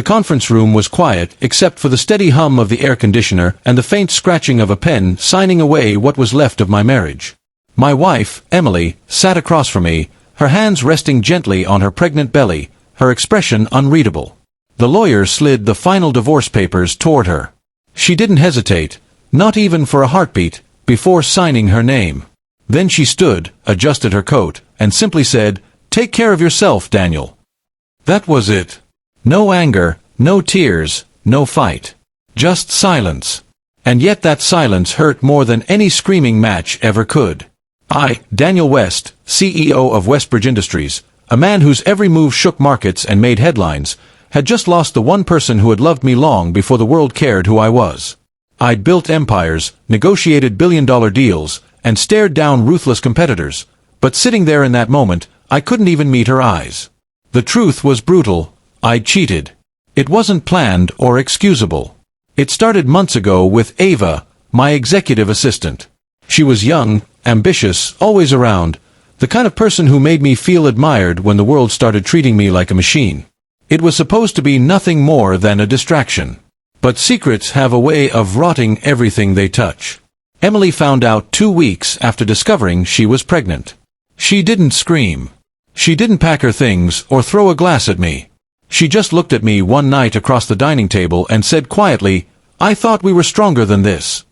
The conference room was quiet except for the steady hum of the air conditioner and the faint scratching of a pen signing away what was left of my marriage. My wife, Emily, sat across from me, her hands resting gently on her pregnant belly, her expression unreadable. The lawyer slid the final divorce papers toward her. She didn't hesitate, not even for a heartbeat, before signing her name. Then she stood, adjusted her coat, and simply said, "Take care of yourself, Daniel." That was it. No anger, no tears, no fight. Just silence. And yet that silence hurt more than any screaming match ever could. I, Daniel West, CEO of Westbridge Industries, a man whose every move shook markets and made headlines, had just lost the one person who had loved me long before the world cared who I was. I'd built empires, negotiated billion-dollar deals, and stared down ruthless competitors, but sitting there in that moment, I couldn't even meet her eyes. The truth was brutal. I'd cheated. It wasn't planned or excusable. It started months ago with Ava, my executive assistant. She was young, ambitious, always around, the kind of person who made me feel admired when the world started treating me like a machine. It was supposed to be nothing more than a distraction. But secrets have a way of rotting everything they touch. Emily found out 2 weeks after discovering she was pregnant. She didn't scream. She didn't pack her things or throw a glass at me. She just looked at me one night across the dining table and said quietly, "I thought we were stronger than this."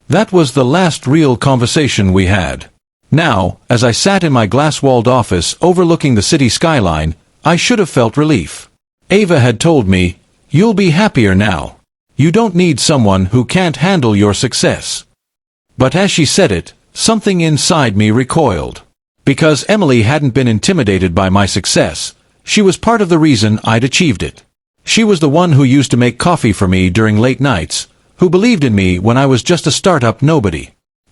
That was the last real conversation we had. Now, as I sat in my glass-walled office overlooking the city skyline, I should have felt relief. Ava had told me, "You'll be happier now. You don't need someone who can't handle your success." But as she said it, something inside me recoiled. Because Emily hadn't been intimidated by my success, she was part of the reason I'd achieved it. She was the one who used to make coffee for me during late nights, who believed in me when I was just a startup nobody.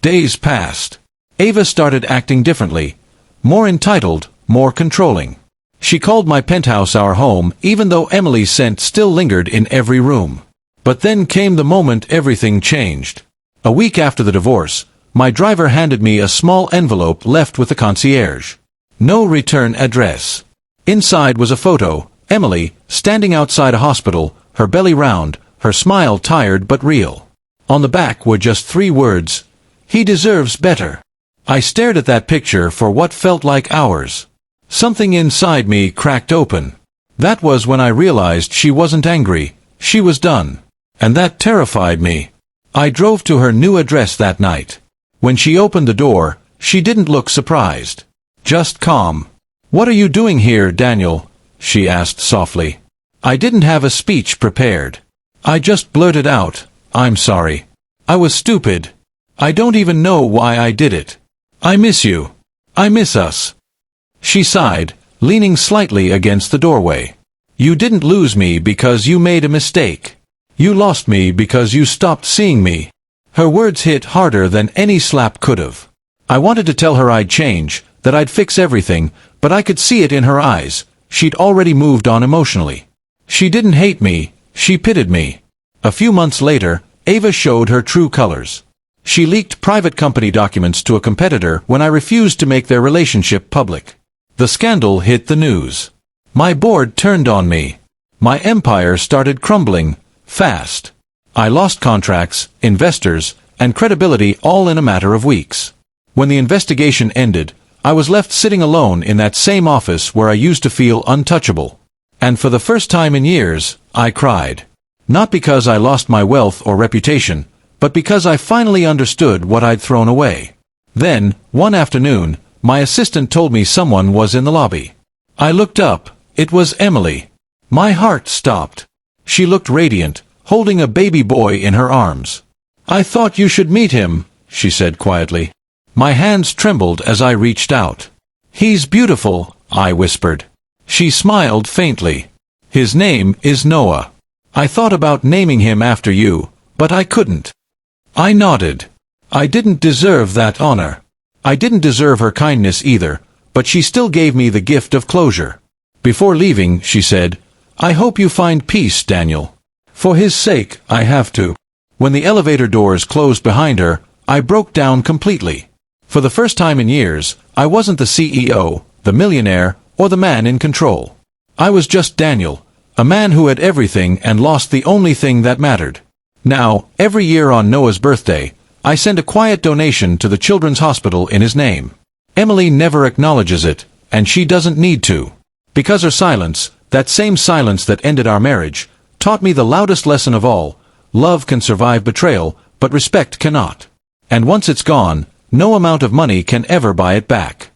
Days passed. Ava started acting differently, more entitled, more controlling. She called my penthouse our home, even though Emily's scent still lingered in every room. But then came the moment everything changed. A week after the divorce, my driver handed me a small envelope left with the concierge. No return address. Inside was a photo, Emily, standing outside a hospital, her belly round, her smile tired but real. On the back were just 3 words, "He deserves better." I stared at that picture for what felt like hours. Something inside me cracked open. That was when I realized she wasn't angry, she was done. And that terrified me. I drove to her new address that night. When she opened the door, she didn't look surprised. Just calm. "What are you doing here, Daniel?" she asked softly. I didn't have a speech prepared. I just blurted out, "I'm sorry. I was stupid. I don't even know why I did it. I miss you. I miss us." She sighed, leaning slightly against the doorway. "You didn't lose me because you made a mistake. You lost me because you stopped seeing me." Her words hit harder than any slap could have. I wanted to tell her I'd change, that I'd fix everything, but I could see it in her eyes. She'd already moved on emotionally. She didn't hate me, she pitied me. A few months later, Ava showed her true colors. She leaked private company documents to a competitor when I refused to make their relationship public. The scandal hit the news. My board turned on me. My empire started crumbling, fast. I lost contracts, investors, and credibility all in a matter of weeks. When the investigation ended, I was left sitting alone in that same office where I used to feel untouchable. And for the first time in years, I cried. Not because I lost my wealth or reputation, but because I finally understood what I'd thrown away. Then, one afternoon, my assistant told me someone was in the lobby. I looked up. It was Emily. My heart stopped. She looked radiant, holding a baby boy in her arms. "I thought you should meet him," she said quietly. My hands trembled as I reached out. "He's beautiful," I whispered. She smiled faintly. "His name is Noah. I thought about naming him after you, but I couldn't." I nodded. I didn't deserve that honor. I didn't deserve her kindness either, but she still gave me the gift of closure. Before leaving, she said, "I hope you find peace, Daniel. For his sake, I have to." When the elevator doors closed behind her, I broke down completely. For the first time in years, I wasn't the CEO, the millionaire, or the man in control. I was just Daniel, A man who had everything and lost the only thing that mattered. Now, every year on Noah's birthday, I send a quiet donation to the children's hospital in his name. Emily never acknowledges it, and she doesn't need to. Because her silence, that same silence that ended our marriage, taught me the loudest lesson of all: love can survive betrayal, but respect cannot. And once it's gone, no amount of money can ever buy it back.